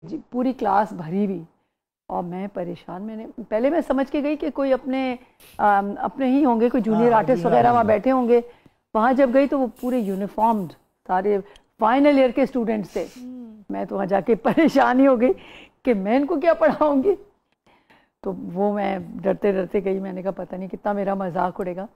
जी, पूरी क्लास भरी हुई और मैं परेशान। मैंने पहले मैं समझ के गई कि कोई अपने ही होंगे, कोई जूनियर आर्टिस्ट वगैरह वहाँ बैठे होंगे। वहाँ जब गई तो वो पूरे यूनिफॉर्म्ड सारे फाइनल ईयर के स्टूडेंट्स थे। मैं तो वहाँ जाके परेशान ही हो गई कि मैं इनको क्या पढ़ाऊँगी। तो वो मैं डरते डरते गई। मैंने कहा पता नहीं कितना मेरा मजाक उड़ेगा,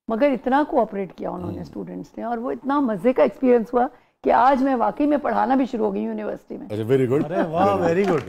मगर इतना कोऑपरेट किया उन्होंने स्टूडेंट्स ने, और वो इतना मज़े का एक्सपीरियंस हुआ कि आज मैं वाकई में पढ़ाना भी शुरू हो गई यूनिवर्सिटी में। अच्छा, वेरी गुड। अरे वाह, वेरी गुड।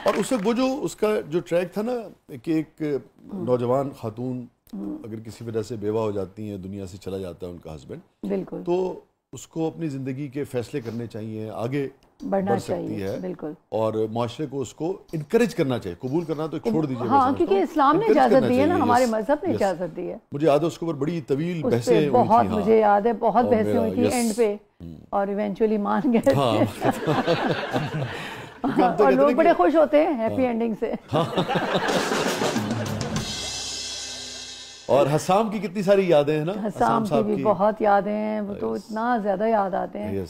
और उस वक्त वो जो उसका जो ट्रैक था ना कि एक नौजवान खातून अगर किसी वजह से बेवा हो जाती हैं, दुनिया से चला जाता है उनका हस्बैंड, बिल्कुल, तो उसको अपनी ज़िंदगी के फैसले करने चाहिए, आगे बढ़ना बढ़ सकती चाहिए, है, बिल्कुल। और माशरे को उसको इनकरेज करना चाहिए। कबूल करना तो छोड़ दीजिए, हाँ, क्योंकि इस्लाम ने इजाज़त दी है ना, हमारे मज़हब ने यस। इजाज़त दी है। मुझे याद है उसके ऊपर बड़ी तवील उस बहसें पे हुई बहुत, थी। हाँ, मुझे याद है बहुत और बहसें हुई थी मेरा, एंड पे, और इवेंचुअली मान गए हाँ। थे। और लोग बड़े खुश होते हैं हैप्पी एंडिंग से। और हसाम की कितनी सारी यादें हैं ना, हसाम की भी बहुत यादें हैं, वो तो इतना ज़्यादा याद आते हैं।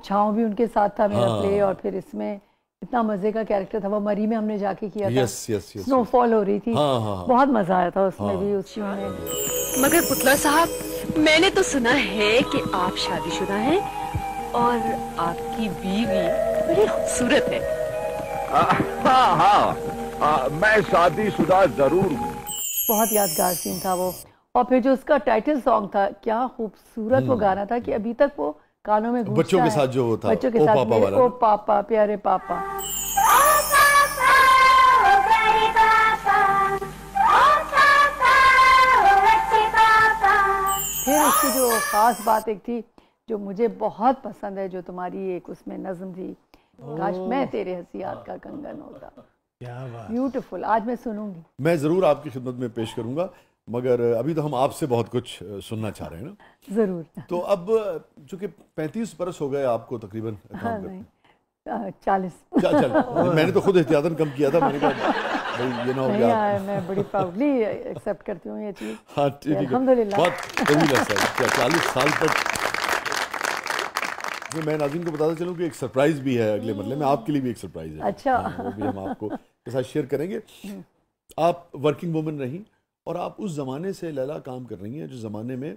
छाँव भी उनके साथ था मेरा प्ले, और फिर इसमें इतना मजे का कैरेक्टर था वो मरी में हमने जाके किया था। स्नोफॉल हो रही थी। बहुत मजा आया था उसमें भी, उस शो में। मगर पुतला साहब, मैंने तो सुना है कि आप शादीशुदा हैं और आपकी बीवी बड़ी खूबसूरत है। हाँ, मैं शादीशुदा जरूर हूँ। बहुत यादगार सीन था वो। और फिर जो उसका टाइटल सॉन्ग था, क्या खूबसूरत वो गाना था कि अभी तक वो कानों में गूंजता बच्चों के साथ जो था, बच्चों के साथ, ओ पापा प्यारे पापा। फिर उसकी जो खास बात एक थी जो मुझे बहुत पसंद है, जो तुम्हारी एक उसमें नज्म थी, काश मैं तेरे हसीयात का कंगन होता। ब्यूटीफुल। आज मैं सुनूंगी। मैं जरूर आपकी खिदमत में पेश करूंगा, मगर अभी तो हम आपसे बहुत कुछ सुनना चाह रहे हैं ना। जरूर। तो अब चूंकि 35 बरस हो गए आपको तकरीबन काम करते। 40। मैंने तो खुद एहतियातन कम किया था। मैंने कहा भाई ये ना हो गया। मैं बड़ी प्राउडली एक्सेप्ट करती हूँ ये चीज़। हाँ, ठीक है, अल्हम्दुलिल्लाह। बहुत तवील है सर, 40 साल तक। तो मैं नाज़रीन को बताता चलूँ कि एक सरप्राइज भी है अगले मरले में, आपके लिए भी एक सरप्राइज है। अच्छा। वो भी हम आपको के साथ शेयर करेंगे। आप वर्किंग वुमन रही और आप उस ज़माने से लैला काम कर रही हैं जो ज़माने में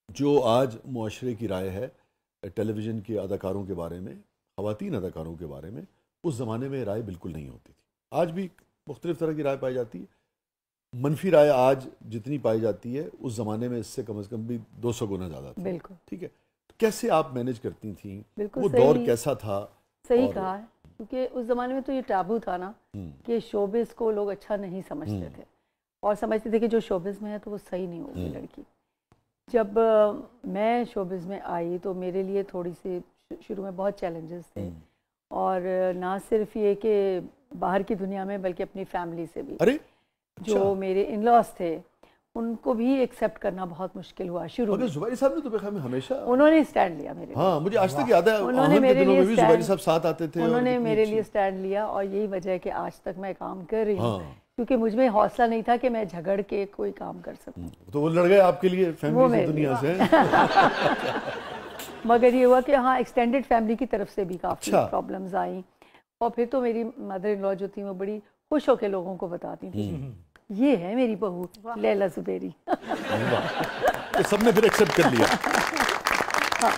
जो आज मुआशरे की राय है टेलीविज़न के अदाकारों के बारे में, ख़वातीन अदाकारों के बारे में, उस ज़माने में राय बिल्कुल नहीं होती थी। आज भी मुख्तलिफ़ तरह की राय पाई जाती है। मनफी राय आज जितनी पाई जाती है उस ज़माने में इससे कम से कम भी 200 गुना ज़्यादा थी। बिल्कुल। ठीक है, तो कैसे आप मैनेज करती थी? बिल्कुल वो दौर कैसा था? सही कहा है, क्योंकि उस ज़माने में तो ये टाबू था ना कि शोबिज़ को लोग अच्छा नहीं समझते थे, और समझते थे कि जो शोबिज़ में है तो वो सही नहीं होगी लड़की। जब मैं शोबिज़ में आई तो मेरे लिए थोड़ी सी शुरू में बहुत चैलेंजेस थे, और ना सिर्फ ये कि बाहर की दुनिया में बल्कि अपनी फैमिली से भी। अरे जो मेरे इन लॉज थे उनको भी एक्सेप्ट करना बहुत मुश्किल हुआ शुरू में। जुबैरी साहब ने तो बेखैर में हमेशा उन्होंने स्टैंड लिया मेरे लिए। हाँ, मुझे आज तक याद है, उन्होंने मेरे लिए जुबैरी साहब साथ आते थे। उन्होंने मेरे लिए स्टैंड लिया, और यही वजह है कि आज तक मैं काम कर रही हूँ। क्योंकि मुझ में हौसला नहीं था कि मैं झगड़ के कोई काम कर सकूं। तो वो लड़ गए आपके लिए फैमिली से, दुनिया से। मगर ये हुआ कि हाँ, एक्सटेंडेड फैमिली की तरफ से भी काफ़ी प्रॉब्लम्स आई, और फिर तो मेरी मदर इन लॉ जो थी वो बड़ी खुश होकर लोगों को बताती थी, ये है मेरी बहू लैला जुबैरी। तो सबने फिर एक्सेप्ट कर लिया। हाँ,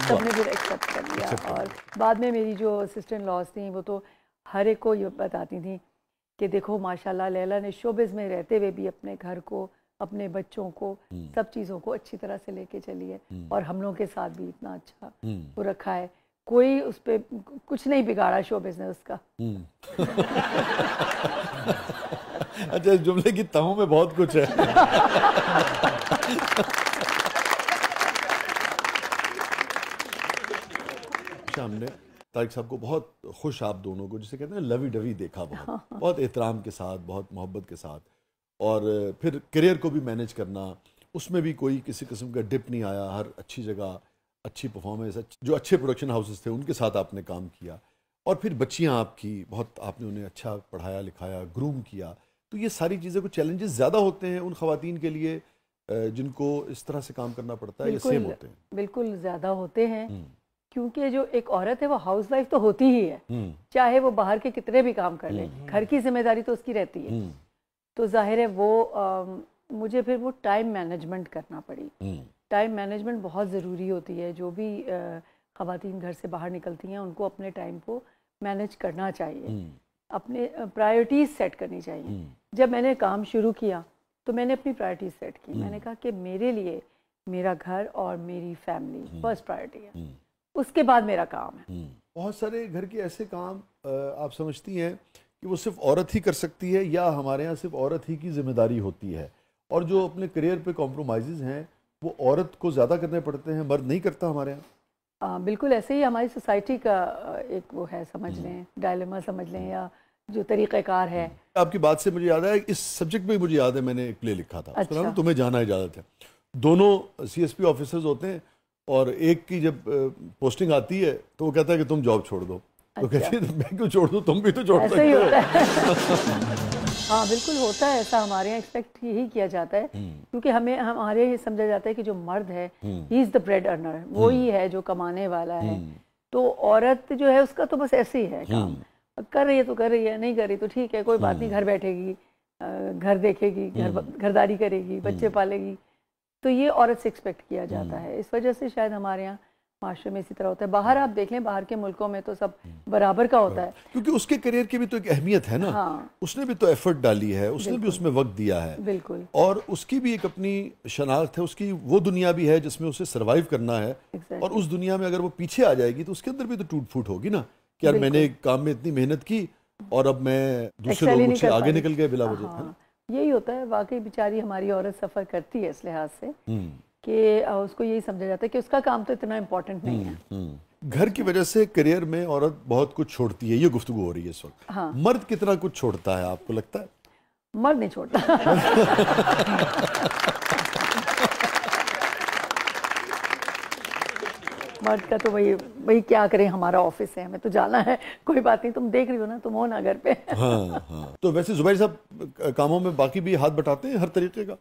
सबने फिर एक्सेप्ट कर लिया। और बाद में मेरी जो सिस्टर इन लॉज थी वो तो हर एक को ये बताती थी कि देखो माशाल्लाह लैला ने शोबिज़ में रहते हुए भी अपने घर को, अपने बच्चों को, सब चीज़ों को अच्छी तरह से लेके चली है, और हम लोगों के साथ भी इतना अच्छा वो रखा है। कोई उस पर कुछ नहीं बिगाड़ा शोबिज़ ने उसका। अच्छा, इस जुमले की तहों में बहुत कुछ है। हमने तारिक साहब को बहुत खुश, आप दोनों को जिसे कहते हैं लवी डवी देखा, बहुत एहतराम के साथ, बहुत मोहब्बत के साथ, और फिर करियर को भी मैनेज करना, उसमें भी कोई किसी किस्म का डिप नहीं आया। हर अच्छी जगह अच्छी परफॉर्मेंस, जो अच्छे प्रोडक्शन हाउसेस थे उनके साथ आपने काम किया, और फिर बच्चियां आपकी बहुत, आपने उन्हें अच्छा पढ़ाया लिखाया, ग्रूम किया। तो ये सारी चीज़ें, कुछ चैलेंजेस ज़्यादा होते हैं उन ख़वातीन के लिए जिनको इस तरह से काम करना पड़ता है, ये सेम होते हैं? बिल्कुल ज़्यादा होते हैं, क्योंकि जो एक औरत है वो हाउस वाइफ तो होती ही है, चाहे वो बाहर के कितने भी काम कर ले, घर की जिम्मेदारी तो उसकी रहती है। तो जाहिर है वो मुझे फिर वो टाइम मैनेजमेंट करना पड़ी। टाइम मैनेजमेंट बहुत ज़रूरी होती है। जो भी ख़वातीन घर से बाहर निकलती हैं उनको अपने टाइम को मैनेज करना चाहिए, अपने प्रायोरिटीज़ सेट करनी चाहिए। जब मैंने काम शुरू किया तो मैंने अपनी प्रायोरिटीज़ सेट की। मैंने कहा कि मेरे लिए मेरा घर और मेरी फैमिली फर्स्ट प्रायोरिटी है, उसके बाद मेरा काम है। बहुत सारे घर के ऐसे काम आप समझती हैं कि वो सिर्फ औरत ही कर सकती है, या हमारे यहाँ सिर्फ औरत ही की जिम्मेदारी होती है, और जो अपने करियर पे कॉम्प्रोमाइज़ हैं वो औरत को ज़्यादा करने पड़ते हैं, मर्द नहीं करता हमारे यहाँ? बिल्कुल ऐसे ही हमारी सोसाइटी का एक वो है, समझ लें डायलेमा समझ लें, या जो तरीक़ाकार है। आपकी बात से मुझे याद है, इस सब्जेक्ट में मुझे याद है मैंने एक प्ले लिखा था, उसका नाम तुम्हें जाना इजाज़त है। दोनों CSP ऑफिसर्स होते हैं और एक की जब पोस्टिंग आती है तो वो कहता है कि तुम जॉब छोड़ दो। तो कहती है मैं क्यों छोड़ दूँ, तुम भी तो छोड़ सकते हो। हाँ बिल्कुल होता है ऐसा, हमारे यहाँ एक्सपेक्ट यही किया जाता है, क्योंकि हमारे ये समझा जाता है कि जो मर्द है he is the bread earner, वो ही है जो कमाने वाला है। तो औरत जो है उसका तो बस ऐसे ही है काम, कर रही है तो कर रही है, नहीं कर रही तो ठीक है, कोई बात नहीं, घर बैठेगी, घर देखेगी, घरदारी करेगी, बच्चे पालेगी। तो ये औरत से एक्सपेक्ट किया जाता है। इस वजह से शायद हमारे यहाँ माशरे में इसी तरह होता है। बाहर आप देख लें, बाहर के मुल्कों में तो सब बराबर का होता है, क्योंकि उसके करियर की भी तो एक अहमियत है ना। हाँ। उसने भी तो एफर्ट डाली है, उसने भी उसमें वक्त दिया है। बिल्कुल। और उसकी भी एक अपनी शनाख्त है, उसकी वो दुनिया भी है जिसमें उसे सर्वाइव करना है। और उस दुनिया में अगर वो पीछे आ जाएगी तो उसके अंदर भी तो टूट फूट होगी ना, कि यार मैंने एक काम में इतनी मेहनत की और अब मैं दूसरे लोगों से आगे निकल गए बिला वजह। हाँ, यही होता है। वाकई बेचारी हमारी औरत सफ़र करती है इस लिहाज से कि उसको यही समझा जाता है कि उसका काम तो इतना इम्पोर्टेंट नहीं है। घर की वजह से करियर में औरत बहुत कुछ छोड़ती है, ये गुफ्तगू हो रही है इस वक्त। हाँ। मर्द कितना कुछ छोड़ता है आपको लगता है? मर्द नहीं छोड़ता। मर्द का तो वही क्या करें, हमारा ऑफिस है, हमें तो जाना है, कोई बात नहीं, तुम देख रही हो ना, तुम हो ना घर पे। हाँ, हाँ। तो वैसे जुबैर साहब कामों में बाकी भी हाथ बटाते हैं हर तरीके का?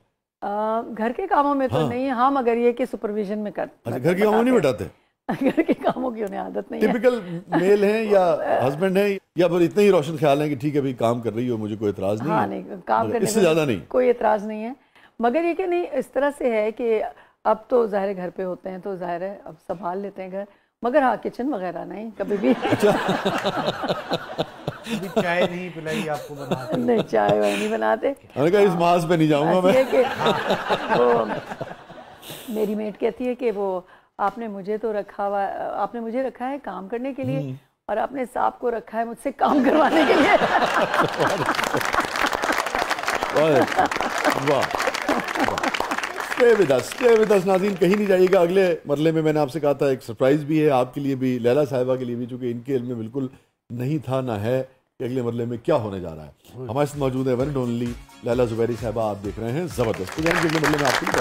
घर के कामों में तो नहीं, हाँ, मगर ये कि सुपरविजन में करते। अच्छा, घर के कामों नहीं बटाते? घर के कामों की उन्हें आदत नहीं है। टिपिकल मेल हैं या हस्बैंड है, या फिर इतने ही रोशन ख्याल है कि ठीक है भाई काम कर रही हो, मुझे कोई एतराज नहीं है? हाँ, नहीं, काम करने इससे ज्यादा नहीं, कोई एतराज नहीं है। मगर ये कि नहीं, इस तरह से है कि अब तो ज़ाहिर घर पे होते हैं तो ज़ाहिर है अब संभाल लेते हैं घर, मगर हाँ किचन वगैरह नहीं कभी भी। चाय नहीं पिलाई आपको बनाते? नहीं, चाय वाय नहीं बनाते। मैंने कहा इस मास पे नहीं जाऊंगा मैं। वो मेरी मेट कहती है कि वो आपने मुझे रखा है काम करने के लिए, और आपने साहब को रखा है मुझसे काम करवाने के लिए। स्टे विद अस नाज़रीन, कहीं नहीं जाइएगा। अगले मरले में मैंने आपसे कहा था एक सरप्राइज भी है आपके लिए भी, लैला साहिबा के लिए भी, चूंकि इनके इल्म में बिल्कुल नहीं था ना है कि अगले मरले में क्या होने जा रहा है। हमारे साथ मौजूद है one and only Laila Zubairi साहिबा, आप देख रहे हैं ज़बरदस्त। तो जाएंगे अगले मरले में आपके लिए।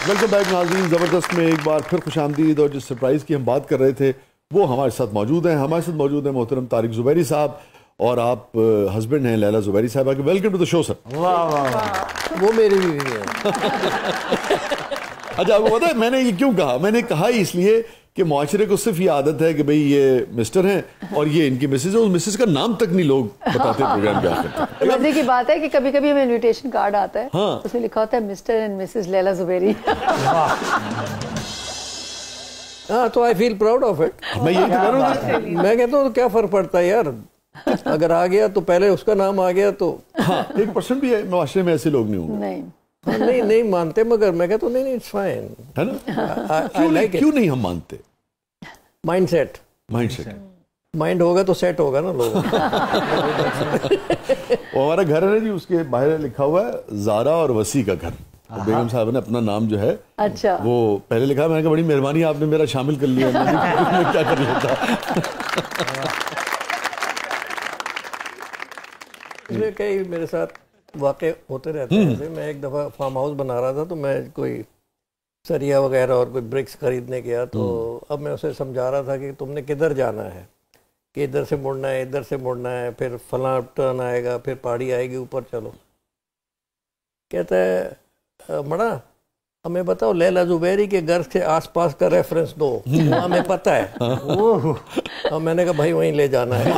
वेलकम बैक नाज़रीन, ज़बरदस्त में एक बार फिर खुशामदीद। और जिस सरप्राइज़ की हम बात कर रहे थे वो हमारे साथ मौजूद हैं। हमारे साथ मौजूद हैं मोहतरम तारिक ज़ुबैरी साहब, और आप हस्बैंड हैं लैला ज़ुबैरी साहिबा के। Welcome to the show sir. वाह वाह वाह, वो मेरी बीवी है। अच्छा, आपको पता है मैंने ये क्यों कहा? मैंने कहा इसलिए कि मुआशरे को सिर्फ ये आदत है कि भाई ये मिस्टर हैं और ये इनकी मिसेज है, उस मिसेज का नाम तक नहीं लोग बताते प्रोग्राम के आखिर। मजे की बात है कि कभी कभी हमें इनविटेशन कार्ड आता है, हाँ। उसमें लिखा होता है mister and missus Laila Zubairi. हाँ, तो I feel proud of it. मैं यही तो कह रहा हूँ। मैं कहता हूँ क्या फर्क पड़ता है यार, अगर आ गया तो पहले उसका नाम आ गया तो। हाँ, 1% भी है मुआशरे में ऐसे लोग नहीं होंगे। नहीं मानते, मगर मैं कहता हूँ नहीं इट्स फाइन, है ना? क्यों नहीं हम मानते? माइंडसेट माइंड होगा तो सेट होगा ना लोगों। वो हमारा घर है ना जी, उसके बाहर लिखा हुआ है ज़ारा और वसी का घर। तो बेगम साहब ने अपना नाम जो है अच्छा वो पहले लिखा। मैंने कहा बड़ी मेहरबानी आपने मेरा शामिल कर लिया, मैं क्या कर लेता। इसमें कई मेरे साथ वाक़े होते रहते हैं। मैं एक दफ़ा फार्म हाउस बना रहा था, तो मैं कोई सरिया वगैरह और कोई ब्रिक्स खरीदने गया, तो अब मैं उसे समझा रहा था कि तुमने किधर जाना है, कि इधर से मुड़ना है, इधर से मुड़ना है, फिर फलां टर्न आएगा, फिर पहाड़ी आएगी, ऊपर चलो। कहता है मड़ा हमें बताओ लैला जुबैरी के घर के आसपास का रेफरेंस दो, हमें पता है। और मैंने कहा भाई वहीं ले जाना है।